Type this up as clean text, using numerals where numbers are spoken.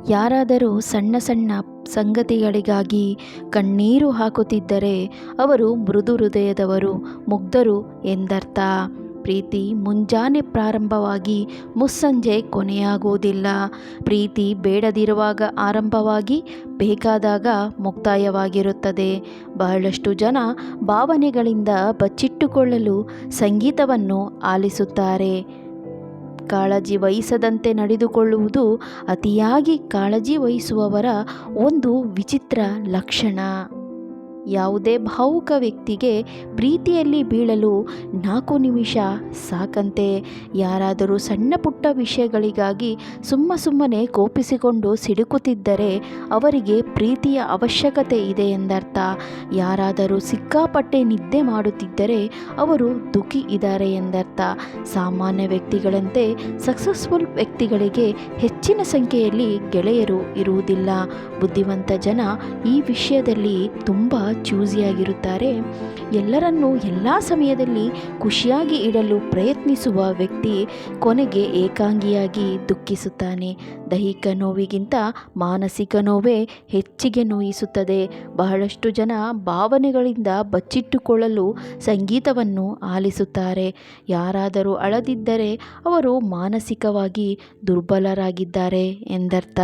ಯಾರಾದರೂ ಸಣ್ಣ ಸಣ್ಣ ಸಂಗತಿಗಳಿಗಾಗಿ ಕಣ್ಣೀರು ಹಾಕುತ್ತಿದ್ದರೆ ಅವರು ಮೃದು ಹೃದಯದವರು, ಮುಗ್ಧರು ಎಂದರ್ಥ. ಪ್ರೀತಿ ಮುಂಜಾನೆ ಪ್ರಾರಂಭವಾಗಿ ಮುಸ್ಸಂಜೆ ಕೊನೆಯಾಗುವುದಿಲ್ಲ. ಪ್ರೀತಿ ಬೇಡದಿರುವಾಗ ಆರಂಭವಾಗಿ ಬೇಕಾದಾಗ ಮುಕ್ತಾಯವಾಗಿರುತ್ತದೆ. ಬಹಳಷ್ಟು ಜನ ಭಾವನೆಗಳಿಂದ ಬಚ್ಚಿಟ್ಟುಕೊಳ್ಳಲು ಸಂಗೀತವನ್ನು ಆಲಿಸುತ್ತಾರೆ. ಕಾಳಜಿ ವಹಿಸದಂತೆ ನಡೆದುಕೊಳ್ಳುವುದು ಅತಿಯಾಗಿ ಕಾಳಜಿ ವಹಿಸುವವರ ಒಂದು ವಿಚಿತ್ರ ಲಕ್ಷಣ. ಯಾವುದೇ ಭಾವುಕ ವ್ಯಕ್ತಿಗೆ ಪ್ರೀತಿಯಲ್ಲಿ ಬೀಳಲು 4 ನಿಮಿಷ ಸಾಕಂತೆ. ಯಾರಾದರೂ ಸಣ್ಣ ಪುಟ್ಟ ವಿಷಯಗಳಿಗಾಗಿ ಸುಮ್ಮನೆ ಕೋಪಿಸಿಕೊಂಡು ಸಿಡುಕುತ್ತಿದ್ದರೆ ಅವರಿಗೆ ಪ್ರೀತಿಯ ಅವಶ್ಯಕತೆ ಇದೆ ಎಂದರ್ಥ. ಯಾರಾದರೂ ಸಿಕ್ಕಾಪಟ್ಟೆ ನಿದ್ದೆ ಮಾಡುತ್ತಿದ್ದರೆ ಅವರು ದುಃಖಿ ಇದ್ದಾರೆ ಎಂದರ್ಥ. ಸಾಮಾನ್ಯ ವ್ಯಕ್ತಿಗಳಂತೆ ಸಕ್ಸಸ್ಫುಲ್ ವ್ಯಕ್ತಿಗಳಿಗೆ ಹೆಚ್ಚಿನ ಸಂಖ್ಯೆಯಲ್ಲಿ ಗೆಳೆಯರು ಇರುವುದಿಲ್ಲ. ಬುದ್ಧಿವಂತ ಜನ ಈ ವಿಷಯದಲ್ಲಿ ತುಂಬ ಚೂಸಿಯಾಗಿರುತ್ತಾರೆ. ಎಲ್ಲರನ್ನೂ ಎಲ್ಲ ಸಮಯದಲ್ಲಿ ಖುಷಿಯಾಗಿ ಇಡಲು ಪ್ರಯತ್ನಿಸುವ ವ್ಯಕ್ತಿ ಕೊನೆಗೆ ಏಕಾಂಗಿಯಾಗಿ ದುಃಖಿಸುತ್ತಾನೆ. ದೈಹಿಕ ನೋವಿಗಿಂತ ಮಾನಸಿಕ ನೋವೇ ಹೆಚ್ಚಿಗೆ ನೋಯಿಸುತ್ತದೆ. ಬಹಳಷ್ಟು ಜನ ಭಾವನೆಗಳಿಂದ ಬಚ್ಚಿಟ್ಟುಕೊಳ್ಳಲು ಸಂಗೀತವನ್ನು ಆಲಿಸುತ್ತಾರೆ. ಯಾರಾದರೂ ಅಳದಿದ್ದರೆ ಅವರು ಮಾನಸಿಕವಾಗಿ ದುರ್ಬಲರಾಗಿದ್ದಾರೆ ಎಂದರ್ಥ.